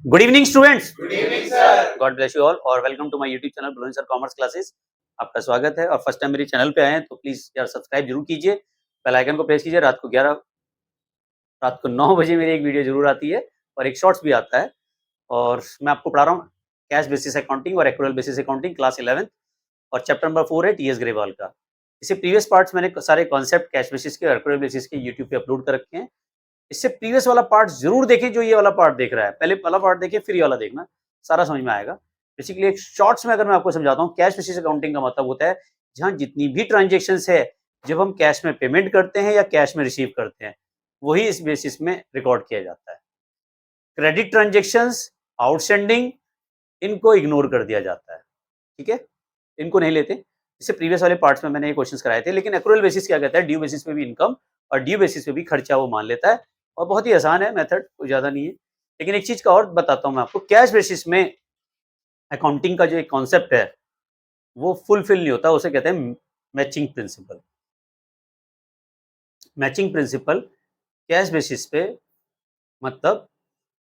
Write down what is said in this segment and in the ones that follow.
Good evening students, good evening sir. God bless you all और welcome to my YouTube channel ब्लोइन sir commerce classes. आपका स्वागत है और फर्स्ट टाइम मेरे चैनल पे आए हैं तो प्लीज यार सब्सक्राइब जरूर कीजिए, बेल आइकन को प्रेस कीजिए। रात को 9 बजे मेरी एक वीडियो जरूर आती है और एक शॉर्ट्स भी आता है और मैं आपको पढ़ा रहा हूँ कैश बेसिस अकाउंटिंग और एक्रूअल बेसिस अकाउंटिंग क्लास 11 और चैप्टर नंबर 4 है टीएस ग्रेवाल का। इससे प्रीवियस पार्ट्स मैंने सारे कॉन्सेप्ट कैश बेसिस के और एक्रूअल बेसिस के यूट्यूब पे अपलोड कर रखे हैं। इससे प्रीवियस वाला पार्ट जरूर देखें जो ये वाला पार्ट देख रहा है, पहले वाला पार्ट देखिए फिर ये वाला देखना, सारा समझ में आएगा। बेसिकली एक शॉर्ट्स में अगर मैं आपको समझाता हूँ, कैश बेसिस अकाउंटिंग का मतलब होता है जहां जितनी भी ट्रांजेक्शंस है, जब हम कैश में पेमेंट करते हैं या कैश में रिसीव करते हैं, वही इस बेसिस में रिकॉर्ड किया जाता है। क्रेडिट ट्रांजेक्शंस, आउटस्टैंडिंग, इनको इग्नोर कर दिया जाता है, ठीक है, इनको नहीं लेते। इससे प्रीवियस वाले पार्ट्स में मैंने ये क्वेश्चंस कराए थे। लेकिन एक्रूअल बेसिस क्या कहता है, ड्यू बेसिस पे भी इनकम और ड्यू बेसिस पे भी खर्चा वो मान लेता है और बहुत ही आसान है मेथड, कोई ज्यादा नहीं है। लेकिन एक चीज का और बताता हूं मैं आपको, कैश बेसिस में अकाउंटिंग का जो एक कॉन्सेप्ट है वो फुलफिल नहीं होता, उसे कहते हैं matching principal. Matching principle cash basis पे मतलब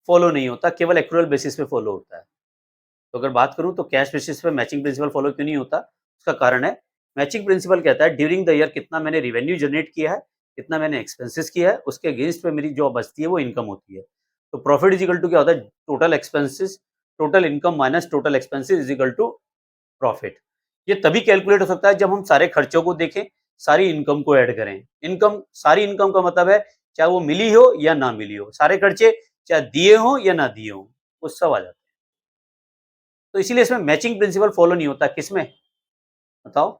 फॉलो नहीं होता, केवल एक्रूअल बेसिस पे फॉलो होता है। तो अगर बात करूं तो कैश बेसिस पे मैचिंग प्रिंसिपल फॉलो क्यों नहीं होता, उसका कारण है मैचिंग प्रिंसिपल कहता है ड्यूरिंग द ईयर कितना मैंने रिवेन्यू जनरेट किया है, कितना मैंने एक्सपेंसेस किया है, उसके अगेंस्ट पे मेरी जो बचती है वो इनकम होती है। तो प्रॉफिट इज इक्वल टू क्या होता है, total expenses, total income minus total expenses is equal to profit. ये तभी कैलकुलेट हो सकता है जब हम सारे खर्चों को देखें, सारी इनकम को ऐड करें। इनकम, सारी इनकम का मतलब है चाहे वो मिली हो या ना मिली हो, सारे खर्चे चाहे दिए हो या ना दिए हो, वो सब आ जाता है। तो इसीलिए इसमें मैचिंग प्रिंसिपल फॉलो नहीं होता। किसमें बताओ,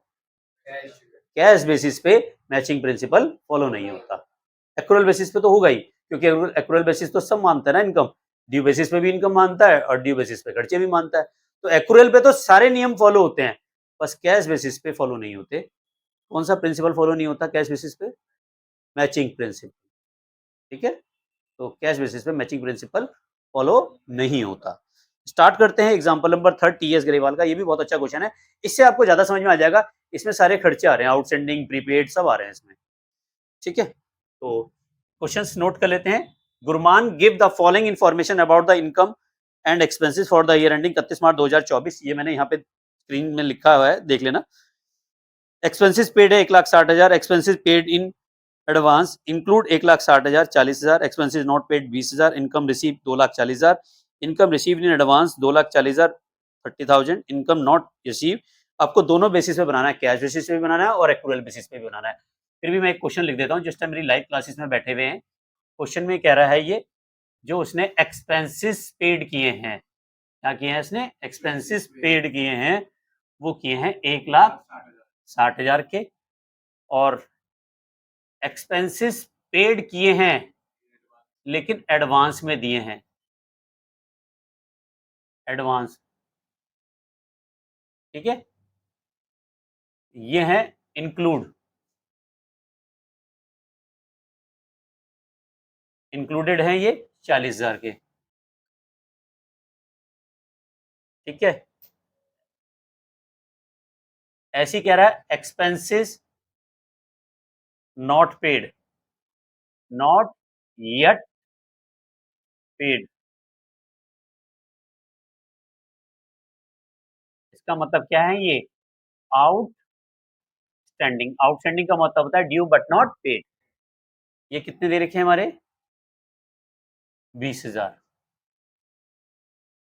कैश बेसिस पे मैचिंग प्रिंसिपल फॉलो नहीं होता। एक्रूअल बेसिस पे तो होगा ही, क्योंकि एक्रूअल बेसिस तो सब मानता है ना इनकम, ड्यू बेसिस पे भी इनकम मानता है और ड्यू बेसिस पे खर्चे भी मानता है। तो एक्रूअल पे तो सारे नियम फॉलो होते हैं, बस कैश बेसिस पे फॉलो नहीं होते। कौन सा प्रिंसिपल फॉलो नहीं होता कैश बेसिस पे, मैचिंग प्रिंसिपल, ठीक है। तो कैश बेसिस पे मैचिंग प्रिंसिपल फॉलो नहीं होता। स्टार्ट करते हैं एग्जांपल नंबर 3 टीएस ग्रेवाल का। ये भी बहुत अच्छा क्वेश्चन है, इससे आपको ज्यादा समझ में आ जाएगा। इसमें सारे खर्चे आ रहे हैं, आउटस्टैंडिंग, प्रीपेड सब आ रहे हैं इसमें, ठीक है। तो क्वेश्चंस नोट कर लेते हैं। Gurman give the following information about the income and expenses for the year ending 31 March 2024। ये मैंने यहाँ पे स्क्रीन में लिखा हुआ है, देख लेना। एक्सपेंसेस पेड है 1,60,000, expenses paid in advance include 1,60,000 40,000, expenses not paid 20,000, income receive 2,40,000, income receive in advance 2,40,000 30,000, income not receive. आपको दोनों बेसिस पे बनाना है, कैश बेसिस पे भी बनाना है और एक्रूअल बेसिस पे भी बनाना है। फिर भी मैं एक क्वेश्चन लिख देता हूँ, जिस टाइम मेरी लाइव क्लासेस में बैठे हुए हैं। क्वेश्चन में कह रहा है ये, जो उसने एक्सपेंसेस पेड किए हैं, क्या किए हैं इसने, एक्सपेंसेस पेड किए हैं, वो किए हैं 1,60,000 के, और एक्सपेंसेस पेड किए हैं लेकिन एडवांस में दिए हैं, एडवांस, ठीक है। ये है इंक्लूड, इंक्लूडेड है ये 40,000 के, ठीक है। ऐसी कह रहा है expenses not paid, not yet paid. इसका मतलब क्या है, ये आउटस्टैंडिंग, आउटस्टैंडिंग का मतलब होता है ड्यू बट नॉट पेड। ये कितने दे रखे हैं हमारे, 20,000,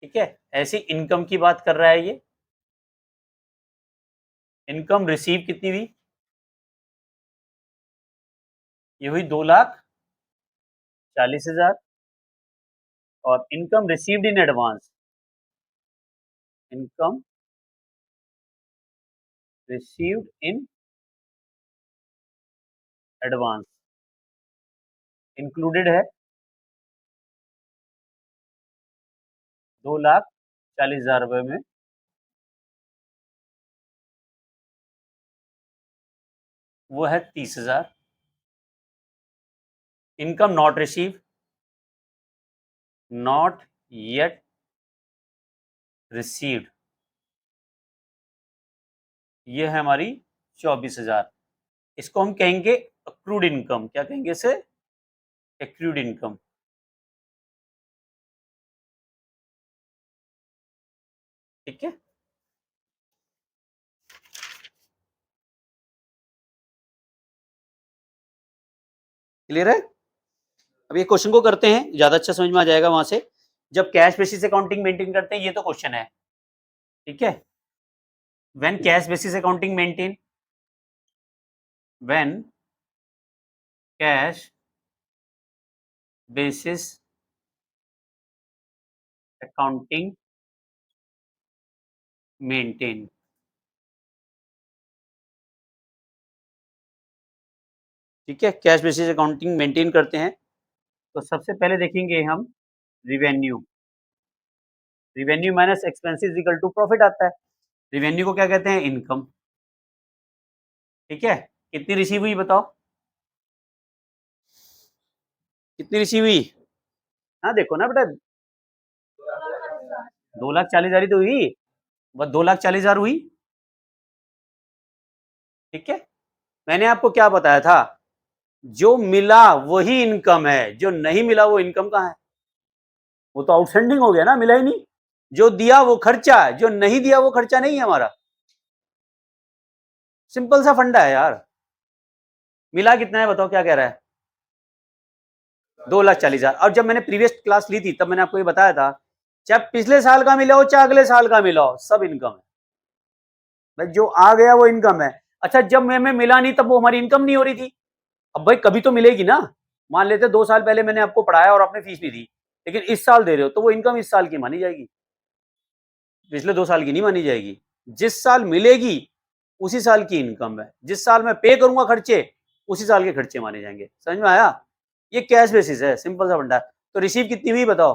ठीक है। ऐसी इनकम की बात कर रहा है ये। इनकम रिसीव कितनी हुई, ये हुई 2,40,000, और income received in advance, income received in advance included है 2,40,000 रुपए में, वो है 30,000। Income not receive, not yet received, ये है हमारी 24,000। इसको हम कहेंगे अक्रूड इनकम। क्या कहेंगे इसे, एक्रूड इनकम। ठीक है, क्लियर है। अब ये क्वेश्चन को करते हैं, ज्यादा अच्छा समझ में आ जाएगा वहां से। जब कैश बेसिस अकाउंटिंग मेंटेन करते हैं, ये तो क्वेश्चन है, ठीक है। When cash basis accounting maintain, when cash basis accounting maintain, ठीक है, कैश बेसिस अकाउंटिंग मेंटेन करते हैं, तो सबसे पहले देखेंगे हम revenue. Revenue minus expenses equal to profit आता है। रिवेन्यू को क्या कहते हैं? इनकम, ठीक है। कितनी रिसीव हुई बताओ, कितनी रिसीव हुई? हाँ देखो ना बेटा, 2,40,000 ही तो हुई, बस 2,40,000 हुई, ठीक है। मैंने आपको क्या बताया था, जो मिला वही इनकम है, जो नहीं मिला वो इनकम कहाँ है? वो तो आउटस्टैंडिंग हो गया ना, मिला ही नहीं। जो दिया वो खर्चा है, जो नहीं दिया वो खर्चा नहीं है हमारा। सिंपल सा फंडा है यार। मिला कितना है बताओ, क्या कह रहा है? 2,40,000। और जब मैंने प्रीवियस क्लास ली थी तब मैंने आपको ये बताया था, चाहे पिछले साल का मिला हो चाहे अगले साल का मिला हो, सब इनकम है भाई। जो आ गया वो इनकम है। अच्छा, जब में मिला नहीं तब वो हमारी इनकम नहीं हो रही थी। अब भाई कभी तो मिलेगी ना। मान लेते 2 साल पहले मैंने आपको पढ़ाया और आपने फीस नहीं दी, लेकिन इस साल दे रहे हो, तो वो इनकम इस साल की मानी जाएगी, पिछले 2 साल की नहीं मानी जाएगी। जिस साल मिलेगी उसी साल की इनकम है, जिस साल मैं पे करूंगा खर्चे उसी साल के खर्चे माने जाएंगे। समझ में आया? ये कैश बेसिस है, सिंपल सा फंडा है। तो रिसीव कितनी हुई बताओ,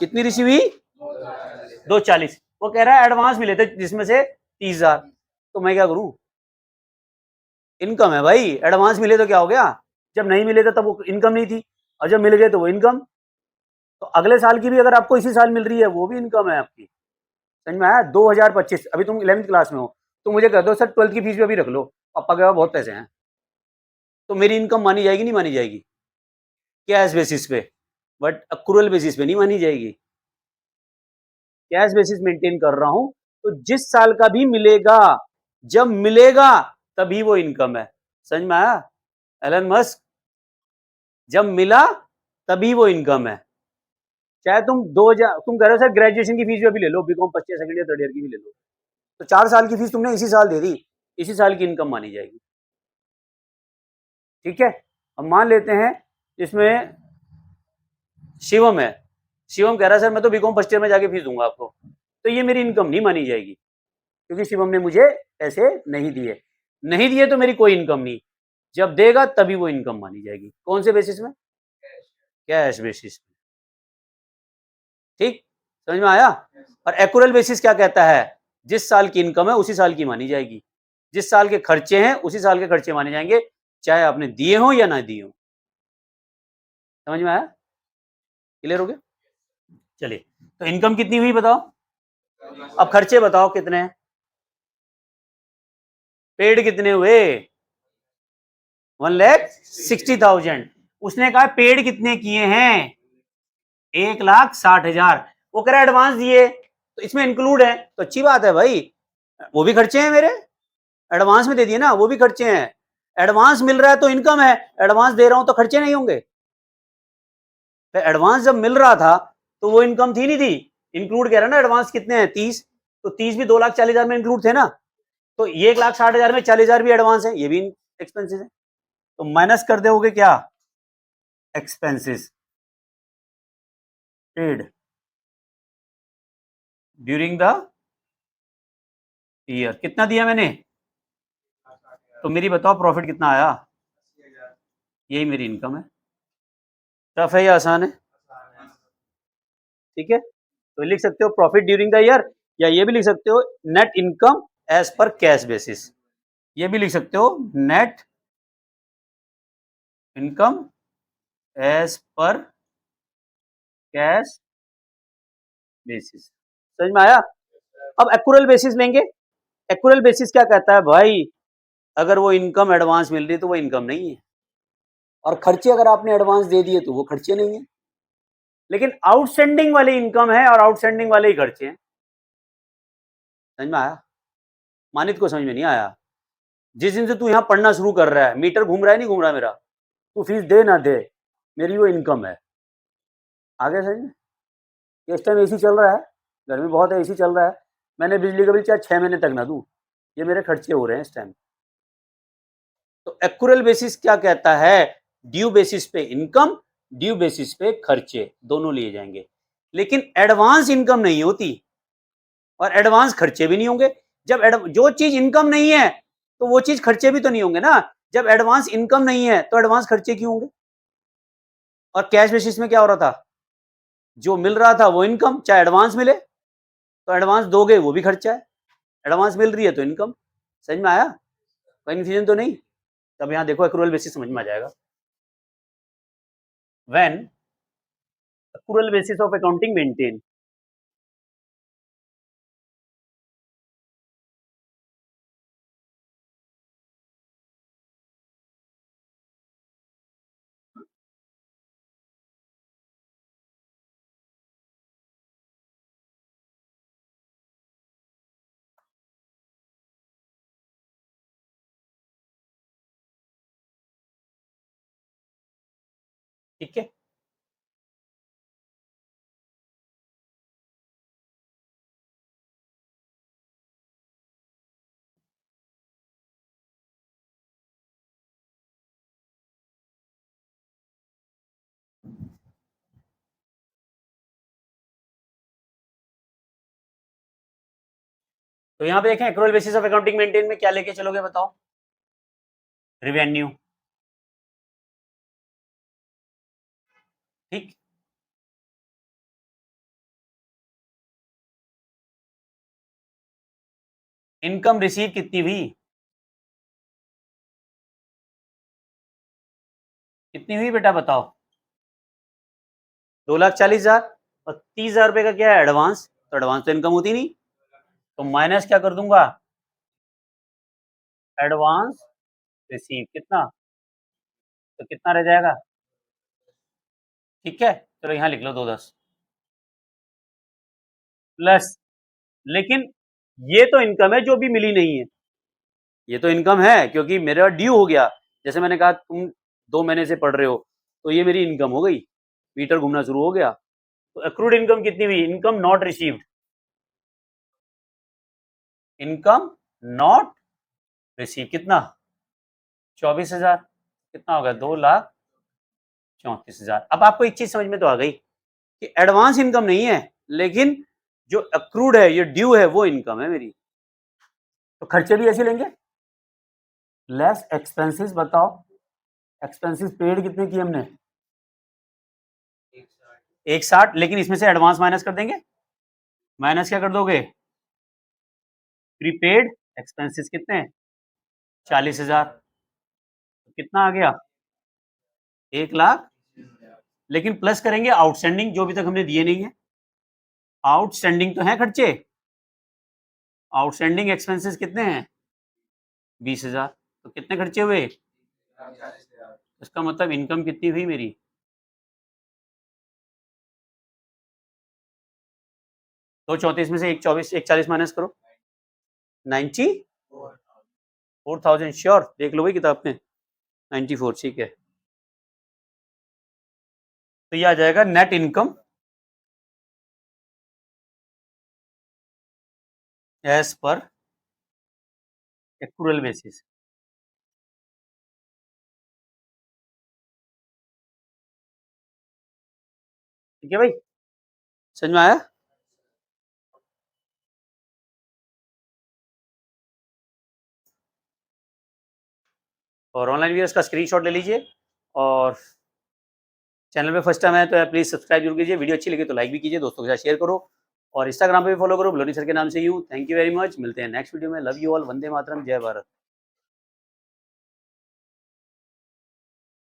कितनी रिसीव हुई? 2,40। वो कह रहा है एडवांस मिले थे जिसमें से 30,000, तो मैं क्या करूं? इनकम है भाई, एडवांस मिले तो क्या हो गया, जब नहीं मिले थे तब वो इनकम नहीं थी, और जब मिल गए तो वो इनकम। तो अगले साल की भी अगर आपको इसी साल मिल रही है वो भी इनकम है आपकी। समझ में आया? 2025, अभी तुम 11th क्लास में हो, तो मुझे कह दो सर 12th की फीस भी अभी रख लो, पापा के पास बहुत पैसे हैं, तो मेरी इनकम मानी जाएगी नहीं मानी जाएगी? कैश बेसिस पे, बट अक्रूवल बेसिस पे नहीं मानी जाएगी। कैश बेसिस मेंटेन कर रहा हूं, तो जिस साल का भी मिलेगा, जब मिलेगा तभी वो इनकम है। समझ में आया एलन मस्क? जब मिला तभी वो इनकम है। चाहे तुम 2000, तुम कह रहे हो सर ग्रेजुएशन की फीस भी अभी ले लो, BCom first year second year third year की भी ले लो, तो 4 साल की फीस तुमने इसी साल दे दी, इसी साल की इनकम मानी जाएगी, ठीक है। अब मान लेते हैं इसमें शिवम है, शिवम कह रहा है सर मैं तो बीकॉम फर्स्ट ईयर में जाके फीस दूंगा आपको, तो ये मेरी इनकम नहीं मानी जाएगी, क्योंकि शिवम ने मुझे पैसे नहीं दिए। नहीं दिए तो मेरी कोई इनकम नहीं, जब देगा तभी वो इनकम मानी जाएगी। कौन से बेसिस में? कैश बेसिस में, ठीक। समझ में आया? और एक्यूरल बेसिस क्या कहता है, जिस साल की इनकम है उसी साल की मानी जाएगी, जिस साल के खर्चे हैं उसी साल के खर्चे माने जाएंगे, चाहे आपने दिए हो या ना दिए हो। समझ में आया? क्लियर हो गया? चलिए, तो इनकम कितनी हुई बताओ, अब खर्चे बताओ कितने हैं, पेड कितने हुए? 1,60,000। उसने कहा पेड कितने किए हैं? 1,60,000। वो कह रहा है एडवांस दिए, तो इसमें इंक्लूड है, तो अच्छी बात है भाई, वो भी खर्चे हैं मेरे, एडवांस में दे दिए ना, वो भी खर्चे हैं। एडवांस मिल रहा है तो इनकम है, एडवांस दे रहा हूं तो खर्चे नहीं होंगे। तो एडवांस जब मिल रहा था तो वो इनकम थी नहीं थी? इंक्लूड कह रहा है ना, एडवांस कितने हैं 30, तो 30 भी 2,40,000 में इंक्लूड थे ना, तो 1,60,000 में 40,000 भी एडवांस है, ये भी एक्सपेंसेस है, तो माइनस कर दोगे क्या? Expenses paid during the year. कितना दिया मैंने? तो मेरी बताओ प्रॉफिट कितना आया? यही मेरी इनकम है। टफ है या आसान है? ठीक है, तो लिख सकते हो प्रॉफिट ड्यूरिंग द ईयर, या ये भी लिख सकते हो net income as per cash basis, ये भी लिख सकते हो net income as per cash basis. समझ में आया? अब एक्यूरल बेसिस लेंगे। एक्यूरल बेसिस क्या कहता है भाई, अगर वो इनकम एडवांस मिल रही है तो वो इनकम नहीं है, और खर्चे अगर आपने एडवांस दे दिए तो वो खर्चे नहीं है। लेकिन आउटस्टैंडिंग वाली इनकम है और आउटस्टैंडिंग वाले ही खर्चे हैं। समझ में आया? मानित को समझ में नहीं आया? जिस दिन से तू यहाँ पढ़ना शुरू कर रहा है, मीटर घूम रहा है नहीं घूम रहा मेरा, तू फीस दे ना दे, मेरी वो इनकम है। आगे समझ में? इस टाइम एसी चल रहा है, गर्मी बहुत है, एसी चल रहा है, मैंने बिजली का बिल चाहे 6 महीने तक ना दूं, ये मेरे खर्चे हो रहे हैं इस टाइम। तो एक्यूरल बेसिस क्या कहता है? ड्यू बेसिस पे इनकम, ड्यू बेसिस पे खर्चे, दोनों लिए जाएंगे। लेकिन एडवांस इनकम नहीं होती और एडवांस खर्चे भी नहीं होंगे। जब जो चीज इनकम नहीं है तो वो चीज खर्चे भी तो नहीं होंगे ना। जब एडवांस इनकम नहीं है तो एडवांस खर्चे क्यों होंगे? और कैश बेसिस में क्या हो रहा था? जो मिल रहा था वो इनकम, चाहे एडवांस मिले, तो एडवांस दोगे वो भी खर्चा है, एडवांस मिल रही है तो इनकम। समझ में आया? कंफ्यूजन तो नहीं? तब यहां देखो एक्रूअल बेसिस समझ में आ जाएगा। When accrual basis of accounting maintain, ठीक है? तो यहां पे देखें accrual basis of accounting maintain में क्या लेके चलोगे बताओ? रिवेन्यू, ठीक। इनकम रिसीव कितनी हुई? कितनी हुई बेटा बताओ? 2,40,000। और 30,000 रुपए का क्या है? एडवांस। तो एडवांस तो इनकम होती नहीं, तो माइनस क्या कर दूंगा? एडवांस रिसीव कितना, तो कितना रह जाएगा? ठीक है, चलो यहां लिख लो 210 प्लस। लेकिन ये तो इनकम है जो भी मिली नहीं है, ये तो इनकम है क्योंकि मेरा ड्यू हो गया। जैसे मैंने कहा तुम 2 महीने से पढ़ रहे हो, तो ये मेरी इनकम हो गई, मीटर घूमना शुरू हो गया। तो एक्रूड इनकम कितनी हुई? Income not received, income not receive कितना? 24,000। कितना होगा? 2,34,000। अब आपको एक चीज समझ में तो आ गई कि एडवांस इनकम नहीं है, लेकिन जो अक्रूड है, ये ड्यू है, वो इनकम है मेरी। तो खर्चे भी ऐसे लेंगे, लेस एक्सपेंसेस। बताओ एक्सपेंसेस पेड कितने किए हमने? 160। लेकिन इसमें से एडवांस माइनस कर देंगे। माइनस क्या कर दोगे? प्रीपेड एक्सपेंसेस कितने? 40,000। कितना आ गया? 1,00,000। लेकिन प्लस करेंगे आउटस्टैंडिंग, जो अभी तक हमने दिए नहीं है। आउटस्टैंडिंग तो है खर्चे, आउटस्टैंडिंग एक्सपेंसेस कितने हैं? 20,000। तो कितने खर्चे हुए? इसका मतलब इनकम कितनी हुई मेरी? 234 में से 140 माइनस करो। 94,000। श्योर? देख लो भाई किताब में, 94। ठीक है, तो ये आ जाएगा net income as per accrual basis. ठीक है भाई, समझ में आया? और ऑनलाइन व्यूअर्स का स्क्रीनशॉट ले लीजिए, और चैनल पे फर्स्ट टाइम है तो प्लीज सब्सक्राइब जरूर कीजिए। वीडियो अच्छी लगी तो लाइक भी कीजिए, दोस्तों के साथ शेयर करो, और इंस्टाग्राम पे भी फॉलो करो, ब्लोनी सर के नाम से। थैंक यू वेरी मच, मिलते हैं नेक्स्ट वीडियो में। Love you all, Vande Mataram, जय भारत।